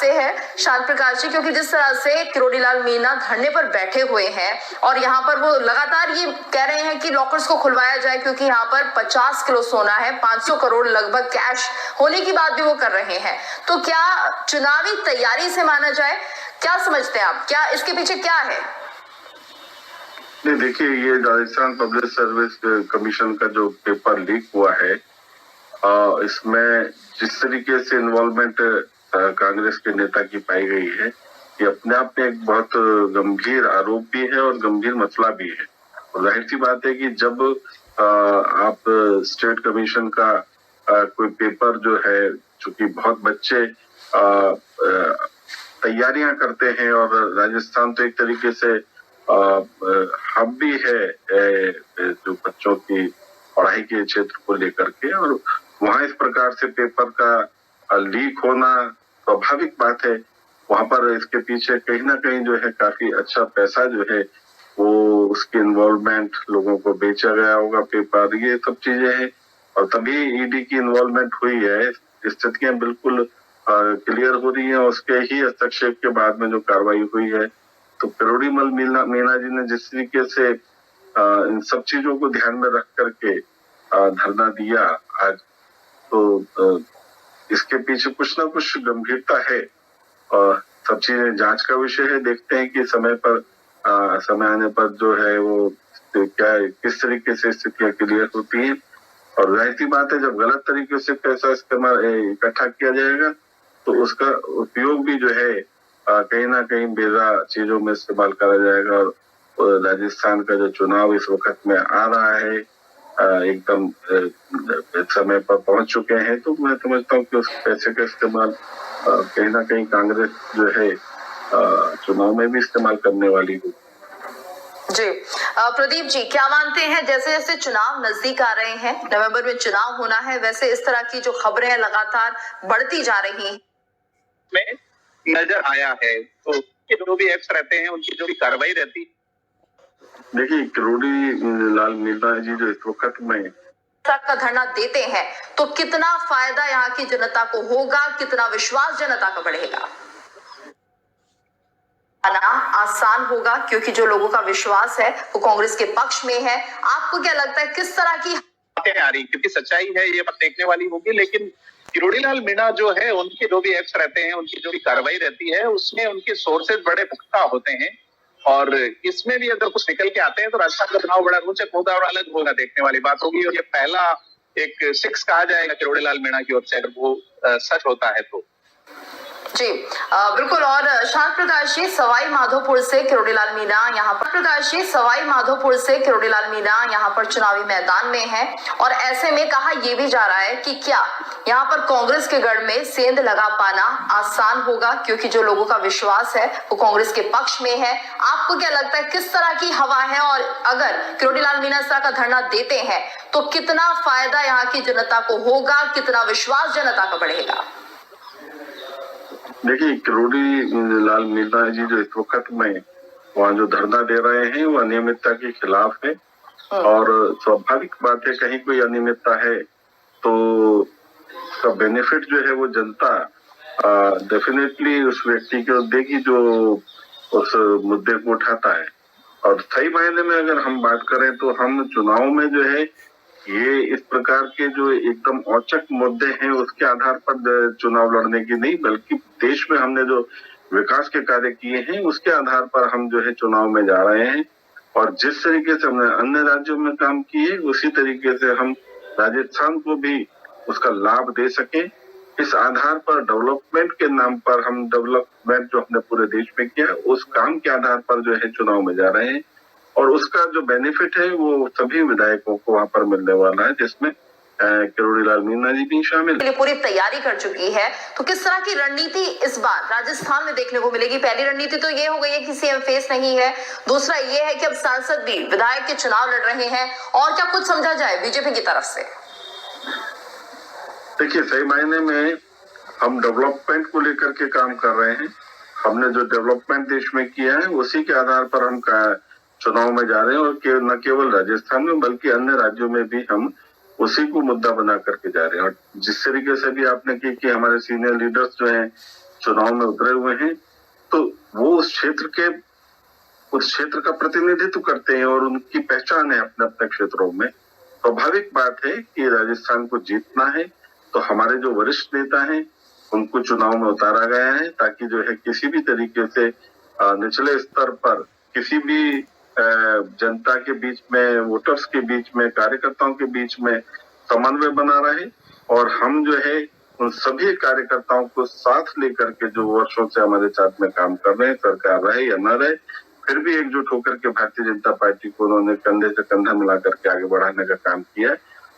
से है शांत प्रकाश जी, क्योंकि जिस तरह से किरोड़ीलाल मीणा धरने पर बैठे हुए हैं और यहाँ पर वो लगातार ये कह रहे हैं कि लॉकर्स को खुलवाया जाए, क्योंकि यहाँ पर 50 किलो सोना है, 500 करोड़ लगभग कैश होने की बात भी वो कर रहे हैं। तो क्या चुनावी तैयारी से माना जाए, क्या समझते हैं आप, क्या इसके पीछे क्या है? नहीं, देखिए, ये राजस्थान पब्लिक सर्विस कमीशन का जो पेपर लीक हुआ है, इसमें जिस तरीके से इन्वॉल्वमेंट कांग्रेस के नेता की पाई गई है, ये अपने आप में एक बहुत गंभीर आरोप भी है और गंभीर मसला भी है। और जाहिर सी बात है कि जब आप स्टेट कमीशन का कोई पेपर जो है, चूंकि बहुत बच्चे तैयारियां करते हैं, और राजस्थान तो एक तरीके से हब भी है जो बच्चों की पढ़ाई के क्षेत्र को लेकर के, और वहां इस प्रकार से पेपर का लीक होना स्वाभाविक बात है। वहां पर इसके पीछे कहीं ना कहीं जो है काफी अच्छा पैसा जो है वो उसके इन्वॉल्वमेंट, लोगों को बेचा गया होगा पेपर, ये सब चीजें हैं, और तभी ईडी की इन्वॉल्वमेंट हुई है। स्थितियां बिल्कुल क्लियर हो रही है। उसके ही हस्तक्षेप के बाद में जो कार्रवाई हुई है, तो किरोड़ीलाल मीणा जी ने जिस तरीके से इन सब चीजों को ध्यान में रख करके धरना दिया आज, तो इसके पीछे कुछ ना कुछ गंभीरता है, और सब चीजें जांच का विषय है। देखते हैं कि समय आने पर जो है वो क्या किस तरीके से स्थितियां क्लियर होती हैं। और जाहिर सी बात है, जब गलत तरीके से पैसा इस्तेमाल इकट्ठा किया जाएगा तो उसका उपयोग भी जो है कहीं ना कहीं बेजा चीजों में इस्तेमाल करा जाएगा। और राजस्थान का जो चुनाव इस वक्त में आ रहा है, एकदम समय पर पहुंच चुके हैं, तो मैं समझता हूँ कि उस पैसे का इस्तेमाल कहीं ना कहीं कांग्रेस जो है चुनाव में भी इस्तेमाल करने वाली होगी। जी प्रदीप जी, क्या मानते हैं, जैसे जैसे चुनाव नजदीक आ रहे हैं, नवंबर में चुनाव होना है, वैसे इस तरह की जो खबरें हैं लगातार बढ़ती जा रही हैं, में नजर आया है, तो जो भी एक्ट्स रहते हैं उनकी जो भी कार्रवाई रहती है। देखिए, किरोड़ीलाल मीणा जी जो इस वक्त में का धरना देते हैं, तो कितना फायदा यहाँ की जनता को होगा, कितना विश्वास जनता का बढ़ेगा? आसान होगा, क्योंकि जो लोगों का विश्वास है वो कांग्रेस के पक्ष में है। आपको क्या लगता है, किस तरह की बातें आ रही, क्योंकि सच्चाई है ये बात देखने वाली होगी, लेकिन किरोड़ीलाल मीणा जो है उनके जो भी एक्ट्स रहते हैं, उनकी जो भी कार्रवाई रहती है, उसमें उनके सोर्सेज बड़े पुख्ता होते हैं, और इसमें भी अगर कुछ निकल के आते हैं तो राजस्थान का चुनाव बड़ा रोचक होगा और अलग होगा, देखने वाली बात होगी। और ये पहला एक सिक्स कहा जाएगा किरोड़ीलाल मीणा की ओर से, अगर वो सच होता है तो। जी बिल्कुल। और शांत प्रकाश जी, सवाई माधोपुर से किरोड़ीलाल मीणा यहाँ पर चुनावी मैदान में है, और ऐसे में कहा यह भी जा रहा है कि क्या यहाँ पर कांग्रेस के गढ़ में सेंध लगा पाना आसान होगा, क्योंकि जो लोगों का विश्वास है वो कांग्रेस के पक्ष में है। आपको क्या लगता है, किस तरह की हवा है, और अगर किरोड़ीलाल मीणा इस तरह का धरना देते हैं तो कितना फायदा यहाँ की जनता को होगा, कितना विश्वास जनता का बढ़ेगा? देखिए, किरोड़ीलाल मीणा जी जो इस वक्त में वहाँ जो धरना दे रहे हैं वो अनियमितता के खिलाफ है, और स्वाभाविक बात है, कहीं कोई अनियमितता है तो उसका बेनिफिट जो है वो जनता डेफिनेटली उस व्यक्ति को देगी जो उस मुद्दे को उठाता है। और सही मायने में अगर हम बात करें तो हम चुनाव में जो है ये इस प्रकार के जो एकदम औचक मुद्दे हैं उसके आधार पर चुनाव लड़ने की नहीं, बल्कि देश में हमने जो विकास के कार्य किए हैं उसके आधार पर हम जो है चुनाव में जा रहे हैं। और जिस तरीके से हमने अन्य राज्यों में काम किए उसी तरीके से हम राजस्थान को भी उसका लाभ दे सके, इस आधार पर डेवलपमेंट के नाम पर हम डेवलपमेंट जो हमने पूरे देश में किया उस काम के आधार पर जो है चुनाव में जा रहे हैं, और उसका जो बेनिफिट है वो सभी विधायकों को वहां पर मिलने वाला है, जिसमें किरोड़ीलाल मीणा जी भी शामिल पूरी तैयारी कर चुकी है। तो किस तरह की रणनीति इस बार राजस्थान में देखने को मिलेगी? पहली रणनीति तो ये हो गई है कि सीएम फेस नहीं है, दूसरा ये है कि अब सांसद भी विधायक के चुनाव लड़ रहे हैं, और क्या कुछ समझा जाए बीजेपी की तरफ से? देखिए, सही मायने में हम डेवलपमेंट को लेकर के काम कर रहे हैं। हमने जो डेवलपमेंट देश में किया है उसी के आधार पर हम चुनाव में जा रहे हैं, और न केवल राजस्थान में बल्कि अन्य राज्यों में भी हम उसी को मुद्दा बना करके जा रहे हैं। और जिस तरीके से भी आपने की कि हमारे सीनियर लीडर्स जो हैं चुनाव में उतरे हुए हैं, तो वो उस क्षेत्र का प्रतिनिधित्व करते हैं और उनकी पहचान है अपने अपने क्षेत्रों में। स्वाभाविक बात है कि राजस्थान को जीतना है, तो हमारे जो वरिष्ठ नेता हैं उनको चुनाव में उतारा गया है, ताकि जो है किसी भी तरीके से निचले स्तर पर किसी भी जनता के बीच में, वोटर्स के बीच में, कार्यकर्ताओं के बीच में समन्वय बना रहे। और हम जो है उन सभी कार्यकर्ताओं को साथ लेकर के, जो वर्षों से हमारे साथ में काम कर रहे हैं, सरकार रहे या न रहे, फिर भी एकजुट होकर के भारतीय जनता पार्टी को उन्होंने कंधे से कंधा मिला करके आगे बढ़ाने का काम किया।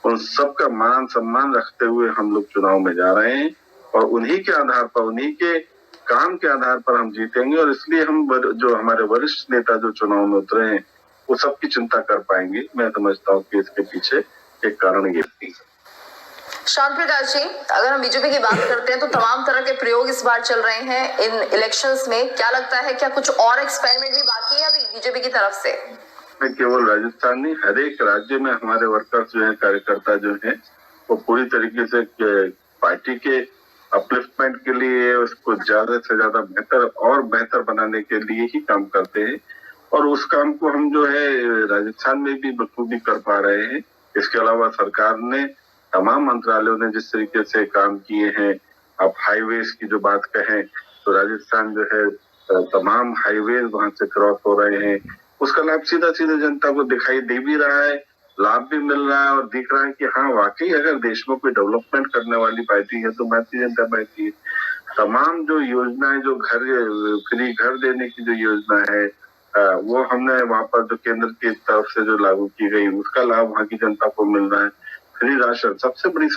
उन सबका मान सम्मान रखते हुए हम लोग चुनाव में जा रहे हैं और उन्हीं के आधार पर, उन्हीं के काम के आधार पर हम जीतेंगे। और इसलिए हम जो हमारे वरिष्ठ नेता जो चुनाव में उतरे हैं वो सबकी चिंता कर पाएंगे। मैं समझता हूँ कि इसके पीछे एक कारण ये भी। शांत प्रकाश जी, अगर हम बीजेपी की बात करते हैं तो तमाम तरह के प्रयोग इस बार चल रहे हैं इन इलेक्शंस में। क्या लगता है, क्या कुछ और एक्सपेरिमेंट भी बाकी है अभी बीजेपी की तरफ से? केवल राजस्थान नहीं, हर एक राज्य में हमारे वर्कर्स जो है, कार्यकर्ता जो है, वो पूरी तरीके से पार्टी के अपलिफ्टमेंट के लिए, उसको ज्यादा से ज्यादा बेहतर बनाने के लिए ही काम करते हैं। और उस काम को हम जो है राजस्थान में भी बखूबी कर पा रहे हैं। इसके अलावा सरकार ने, तमाम मंत्रालयों ने जिस तरीके से काम किए हैं, अब हाईवेज की जो बात कहें तो राजस्थान जो है तमाम हाईवेज वहां से क्रॉस हो रहे हैं, उसका लाभ सीधा सीधा जनता को दिखाई दे भी रहा है, लाभ भी मिल रहा है और दिख रहा है कि हाँ वाकई अगर देश में कोई डेवलपमेंट करने वाली पार्टी है तो भारतीय जनता पार्टी है। तमाम जो योजनाएं, जो फ्री घर देने की जो योजना है, वो हमने वहां पर जो केंद्र की तरफ से जो लागू की गई, उसका लाभ वहां की जनता को मिल रहा है। फ्री राशन सबसे बड़ा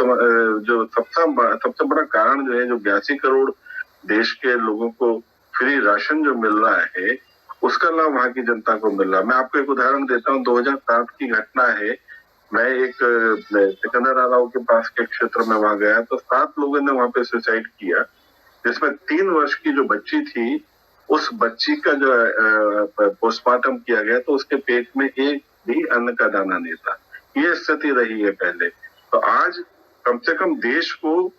कारण जो है, जो 82 करोड़ देश के लोगों को फ्री राशन जो मिल रहा है, उसका लाभ वहां की जनता को मिल रहा है। मैं आपको एक उदाहरण देता हूँ, 2007 की घटना है। मैं एक सिकंदराबाद के पास के क्षेत्र में वहां गया तो 7 लोगों ने वहां पे सुसाइड किया, जिसमें 3 वर्ष की जो बच्ची थी, उस बच्ची का जो पोस्टमार्टम किया गया तो उसके पेट में एक भी अन्न का दाना नहीं था। ये स्थिति रही है पहले। तो आज कम से कम देश को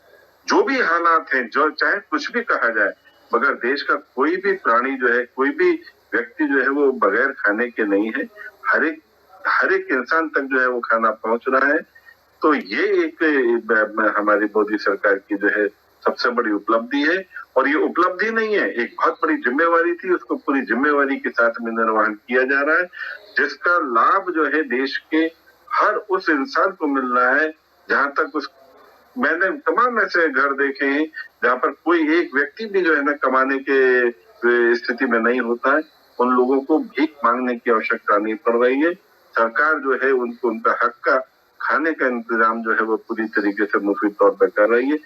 जो भी हालात हैं, जो चाहे कुछ भी कहा जाए, मगर देश का कोई भी प्राणी जो है, कोई भी व्यक्ति जो है वो बगैर खाने के नहीं है। हर एक इंसान तक जो है वो खाना पहुंच रहा है। तो ये एक हमारी मोदी सरकार की जो है सबसे बड़ी उपलब्धि है। और ये उपलब्धि नहीं है, एक बहुत बड़ी जिम्मेवारी थी, उसको पूरी जिम्मेवारी के साथ में निर्वहन किया जा रहा है, जिसका लाभ जो है देश के हर उस इंसान को मिल रहा है। जहां तक मैंने तमाम ऐसे घर देखे हैं जहां पर कोई एक व्यक्ति भी जो है ना कमाने के स्थिति में नहीं होता है, उन लोगों को भीख मांगने की आवश्यकता नहीं पड़ रही है। सरकार जो है उनको उनका हक का खाने का इंतजाम जो है वो पूरी तरीके से मुफ्त तौर पर कर रही है।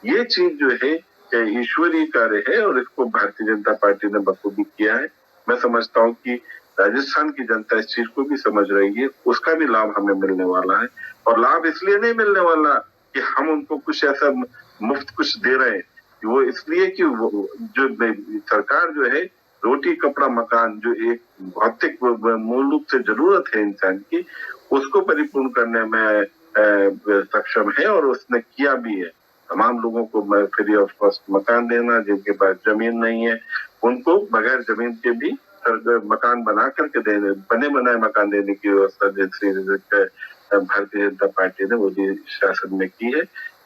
ये चीज जो है ईश्वरीय कार्य है और इसको भारतीय जनता पार्टी ने बखूबी किया है। मैं समझता हूँ कि राजस्थान की जनता इस चीज को भी समझ रही है, उसका भी लाभ हमें मिलने वाला है। और लाभ इसलिए नहीं मिलने वाला कि हम उनको कुछ ऐसा मुफ्त कुछ दे रहे हैं, वो इसलिए कि जो सरकार जो है रोटी कपड़ा मकान, जो एक भौतिक मूल रूप से जरूरत है इंसान की, उसको परिपूर्ण करने में सक्षम है और उसने किया भी है। तमाम लोगों को फ्री ऑफ कॉस्ट मकान देना, जिनके पास जमीन नहीं है उनको बगैर जमीन के भी मकान बना करके देने, बने बनाए मकान देने की व्यवस्था भारतीय जनता पार्टी ने मोदी शासन में की है।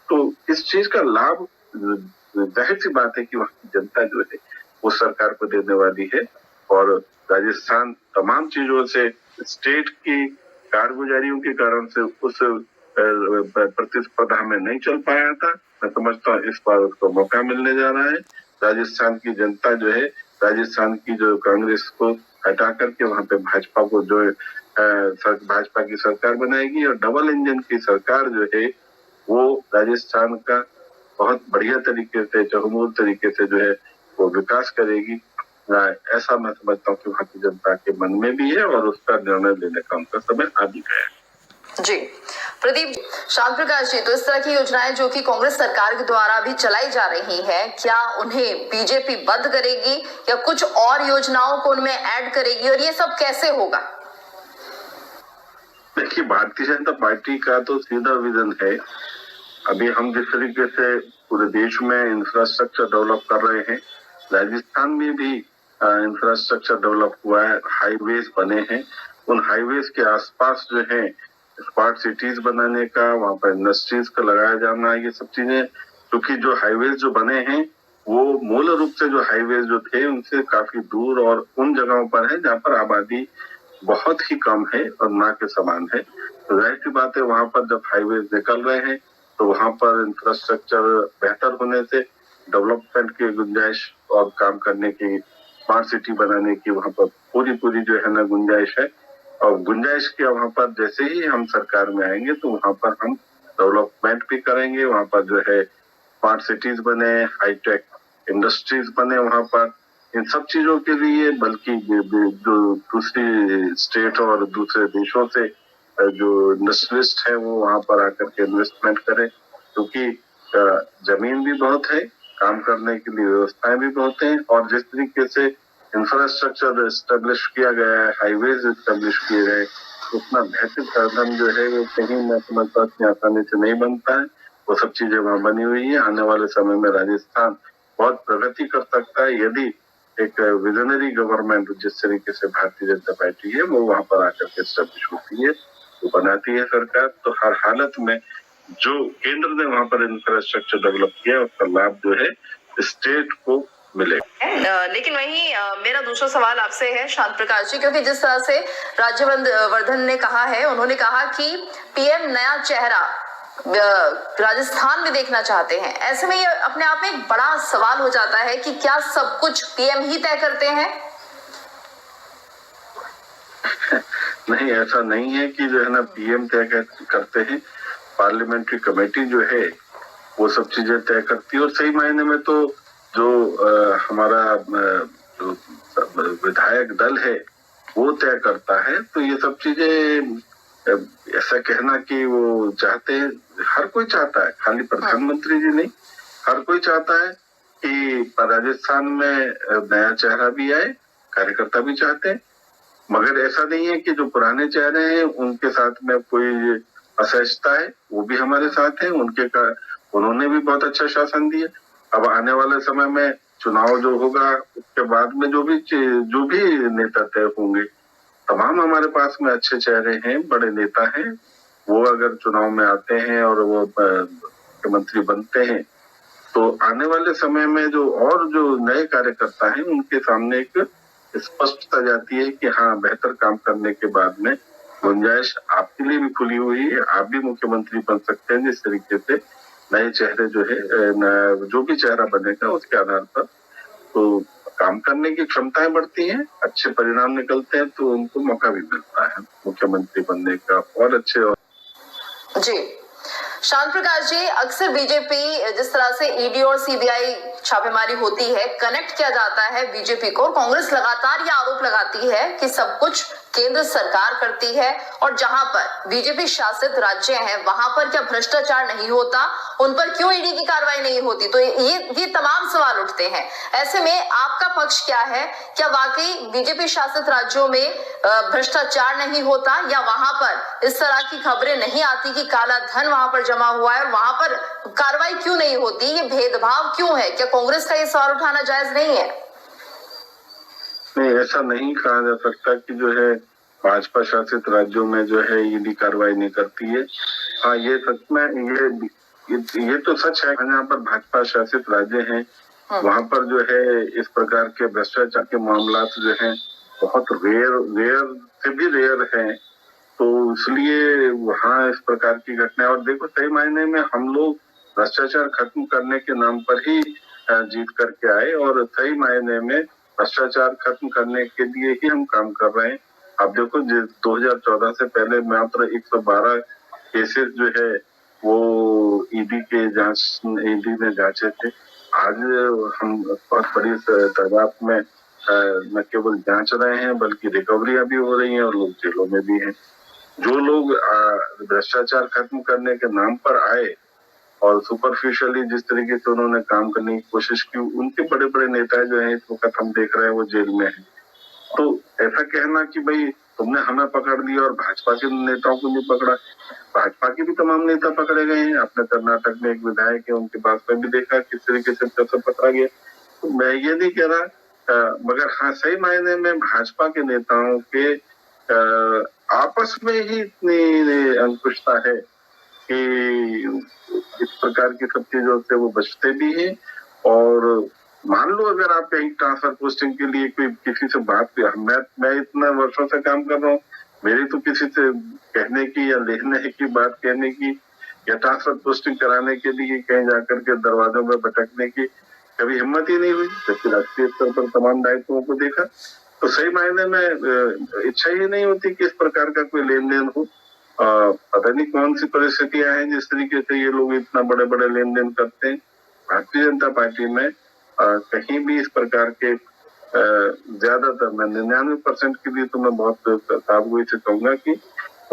तो इस चीज का लाभ जाहिर सी बात है कि वहां की जनता जो है वो सरकार को देने वाली है। और राजस्थान तमाम चीजों से, स्टेट की कारगुजारियों के कारण से उस प्रतिस्पर्धा में नहीं चल पाया था। मैं समझता हूँ इस बार उसको मौका मिलने जा रहा है। राजस्थान की जनता जो है, राजस्थान की जो कांग्रेस को हटा करके वहां पे भाजपा को जो भाजपा की सरकार बनाएगी और डबल इंजन की सरकार जो है वो राजस्थान का बहुत बढ़िया तरीके से, चहुमुखी तरीके से जो है वो विकास करेगी। ऐसा मैं समझता हूँ कि वहां की जनता के मन में भी है और उसका निर्णय लेने का उनका समय आ भी गया। जी प्रदीप, शांत प्रकाश जी, तो इस तरह की योजनाएं जो कि कांग्रेस सरकार के द्वारा भी चलाई जा रही है, क्या उन्हें बीजेपी बंद करेगी या कुछ और योजनाओं को उनमें ऐड करेगी, और ये सब कैसे होगा? देखिए, भारतीय जनता पार्टी का तो सीधा विजन है। अभी हम जिस तरीके से पूरे देश में इंफ्रास्ट्रक्चर डेवलप कर रहे हैं। राजस्थान में भी इंफ्रास्ट्रक्चर डेवलप हुआ है, हाईवेज बने हैं। उन हाईवेज के आसपास जो है स्मार्ट सिटीज बनाने का, वहां पर इंडस्ट्रीज का लगाया जाना, ये सब चीजें, क्योंकि जो हाईवेज जो बने हैं वो मूल रूप से जो हाईवेज जो थे उनसे काफी दूर और उन जगहों पर है जहाँ पर आबादी बहुत ही कम है और ना के समान है। तो जाहिर सी बात है, वहां पर जब हाईवेज निकल रहे हैं तो वहां पर इंफ्रास्ट्रक्चर बेहतर होने से डेवलपमेंट की गुंजाइश और काम करने की, स्मार्ट सिटी बनाने की वहां पर पूरी जो है ना गुंजाइश है। और गुंजाइश किया वहां पर जैसे ही हम सरकार में आएंगे तो वहां पर हम डेवलपमेंट भी करेंगे। वहां पर जो है स्मार्ट सिटीज बने, हाईटेक इंडस्ट्रीज बने वहां पर। इन सब चीजों के लिए बल्कि जो दूसरी स्टेट और दूसरे देशों से जो इंडस्ट्रियलिस्ट है वो वहां पर आकर के इन्वेस्टमेंट करें, क्योंकि जमीन भी बहुत है, काम करने के लिए व्यवस्थाएं भी बहुत हैं। और जिस तरीके से इंफ्रास्ट्रक्चर एस्टेब्लिश किया गया है, हाईवेज एस्टेब्लिश किए गए, उतना बेहतर साधन जो है वो कहीं मैं समझता हूँ आसानी से नहीं बनता है। वो सब चीजें वहां बनी हुई है। आने वाले समय में राजस्थान बहुत प्रगति कर सकता है यदि एक विजनरी गवर्नमेंट जिस तरीके से भारतीय जनता पार्टी है वो वहां पर आकर के एस्टेब्लिश होती है, वो बनाती है सरकार, तो हर हालत में जो केंद्र ने वहां पर इंफ्रास्ट्रक्चर डेवलप किया उसका लाभ जो है स्टेट को मिलेगा। लेकिन वहीं मेरा दूसरा सवाल आपसे है शांत प्रकाश जी, क्योंकि जिस तरह से राज्यवर्धन ने कहा है, उन्होंने कहा कि पीएम नया चेहरा राजस्थान में देखना चाहते हैं। ऐसे में ये अपने आप में एक बड़ा सवाल हो जाता है कि क्या सब कुछ पीएम ही तय करते हैं? नहीं, ऐसा नहीं है कि जो है ना पीएम तय करते हैं। पार्लियामेंट्री कमेटी जो है वो सब चीजें तय करती है। और सही मायने में तो जो हमारा जो विधायक दल है वो तय करता है। तो ये सब चीजें ऐसा कहना कि वो चाहते हैं, हर कोई चाहता है, खाली प्रधानमंत्री जी नहीं, हर कोई चाहता है कि राजस्थान में नया चेहरा भी आए, कार्यकर्ता भी चाहते हैं। मगर ऐसा नहीं है कि जो पुराने चेहरे हैं उनके साथ में कोई असहजता है, वो भी हमारे साथ हैं। उन्होंने भी बहुत अच्छा शासन दिया। अब आने वाले समय में चुनाव जो होगा उसके बाद में जो भी नेता तय होंगे, तमाम हमारे पास में अच्छे चेहरे हैं, बड़े नेता हैं। वो अगर चुनाव में आते हैं और वो मुख्यमंत्री बनते हैं तो आने वाले समय में जो नए कार्यकर्ता हैं उनके सामने एक स्पष्टता जाती है कि हाँ, बेहतर काम करने के बाद में गुंजाइश आपके लिए भी खुली हुई है, आप भी मुख्यमंत्री बन सकते हैं। जिस तरीके से नए चेहरे जो है, जो भी चेहरा बनेगा उसके आधार पर तो काम करने की क्षमताएं बढ़ती हैं, अच्छे परिणाम निकलते हैं, तो उनको मौका भी मिलता है मुख्यमंत्री बनने का और अच्छे। जी शांत प्रकाश जी, अक्सर बीजेपी जिस तरह से ईडी और सीबीआई छापेमारी होती है, कनेक्ट किया जाता है बीजेपी को, और कांग्रेस लगातार ये आरोप लगाती है कि सब कुछ केंद्र सरकार करती है और जहां पर बीजेपी शासित राज्य हैं वहां पर क्या भ्रष्टाचार नहीं होता, उन पर क्यों ईडी की कार्रवाई नहीं होती? तो ये तमाम सवाल उठते हैं। ऐसे में आपका पक्ष क्या है? क्या वाकई बीजेपी शासित राज्यों में भ्रष्टाचार नहीं होता, या वहां पर इस तरह की खबरें नहीं आती कि काला धन वहां पर जमा हुआ है और वहां पर कार्रवाई क्यों नहीं होती? ये भेदभाव क्यों है? क्या कांग्रेस का ये सवाल उठाना जायज नहीं है? नहीं, ऐसा नहीं कहा जा सकता कि जो है भाजपा शासित राज्यों में जो है ईडी कार्रवाई नहीं करती है। हाँ, ये सच में ये तो सच है। जहाँ पर भाजपा शासित राज्य हैं वहां पर जो है इस प्रकार के भ्रष्टाचार के मामला जो है बहुत रेयर से भी रेयर है, तो इसलिए वहाँ इस प्रकार की घटनाएं। और देखो, सही मायने में हम लोग भ्रष्टाचार खत्म करने के नाम पर ही जीत करके आए और सही मायने में भ्रष्टाचार खत्म करने के लिए ही हम काम कर रहे हैं। अब देखो, 2014 से पहले मात्र 112 केसेस जो है वो ईडी ने जांचे थे। आज हम बहुत बड़ी तादाद में न केवल जांच रहे हैं बल्कि रिकवरियां भी हो रही हैं और लोग जेलों में भी हैं। जो लोग भ्रष्टाचार खत्म करने के नाम पर आए और सुपरफिशियली जिस तरीके से उन्होंने काम करने की कोशिश की, उनके बड़े बड़े नेता जो हैं इस वक्त हम देख रहे हैं वो जेल में हैं। तो ऐसा कहना कि भाई तुमने हमें पकड़ लिया और भाजपा के नेताओं को नहीं पकड़ा। भाजपा के भी तमाम नेता पकड़े गए हैं। आपने कर्नाटक में एक विधायक है, उनके पास में भी देखा किस तरीके से पकड़ा गया। तो मैं ये नहीं कह रहा, मगर हाँ सही मायने में भाजपा के नेताओं के आपस में ही इतनी अंकुशता है कि इस प्रकार की सब चीजों से वो बचते भी हैं। और मान लो अगर आप कहीं ट्रांसफर पोस्टिंग के लिए कोई किसी से बात, मैं इतना वर्षों से काम कर रहा हूँ, मेरी तो किसी से कहने की या लेने की बात कहने की या ट्रांसफर पोस्टिंग कराने के लिए कहीं जाकर के दरवाजों में भटकने की कभी हिम्मत ही नहीं हुई, जबकि राष्ट्रीय स्तर पर तमाम दायित्वों को देखा। तो सही मायने में इच्छा ही नहीं होती कि इस प्रकार का कोई लेन देन हो। पता नहीं कौन सी परिस्थितियां हैं जिस तरीके से ये लोग इतना बड़े बड़े लेन देन करते हैं। भारतीय जनता पार्टी में कहीं भी इस प्रकार के ज्यादातर, मैं 99% के लिए तो मैं बहुत सावधानी से कहूंगा कि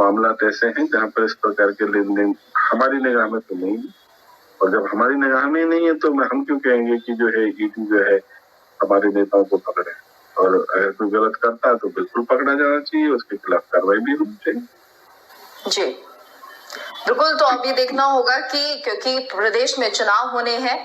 मामला ऐसे हैं जहां पर इस प्रकार के लेन देन हमारी निगाह में तो नहीं है। और जब हमारी निगाह में नहीं है तो हम क्यों कहेंगे कि जो है ईडी जो है हमारे नेताओं को पकड़े। और अगर कोई गलत करता है तो बिल्कुल पकड़ा जाना चाहिए, उसके खिलाफ कार्रवाई भी होनी चाहिए। जी बिल्कुल। तो अब ये देखना होगा कि क्योंकि प्रदेश में चुनाव होने हैं